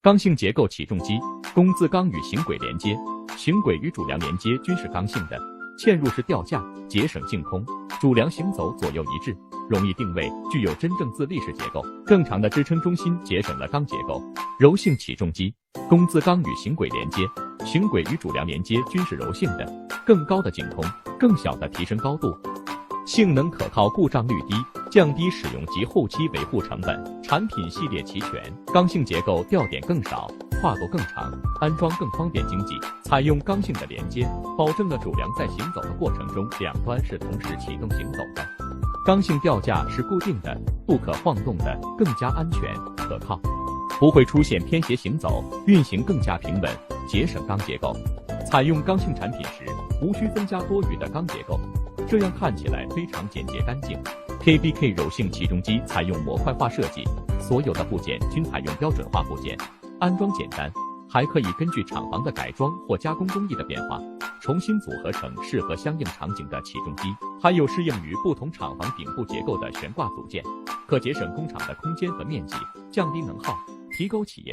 刚性结构起重机，工字钢与行轨连接，行轨与主梁连接均是刚性的，嵌入式吊架，节省净空，主梁行走左右一致，容易定位，具有真正自立式结构。正常的支撑中心节省了钢结构。柔性起重机，工字钢与行轨连接，行轨与主梁连接均是柔性的，更高的净空，更小的提升高度，性能可靠，故障率低，降低使用及后期维护成本。产品系列齐全，刚性结构，吊点更少，跨度更长，安装更方便经济。采用刚性的连接，保证了主梁在行走的过程中两端是同时启动行走的。刚性吊架是固定的，不可晃动的，更加安全可靠，不会出现偏斜行走，运行更加平稳，节省钢结构。采用刚性产品时，无需增加多余的钢结构，这样看起来非常简洁干净。KBK 柔性起重机采用模块化设计，所有的部件均采用标准化部件，安装简单，还可以根据厂房的改装或加工工艺的变化，重新组合成适合相应场景的起重机。还有适应于不同厂房顶部结构的悬挂组件，可节省工厂的空间和面积，降低能耗，提高企业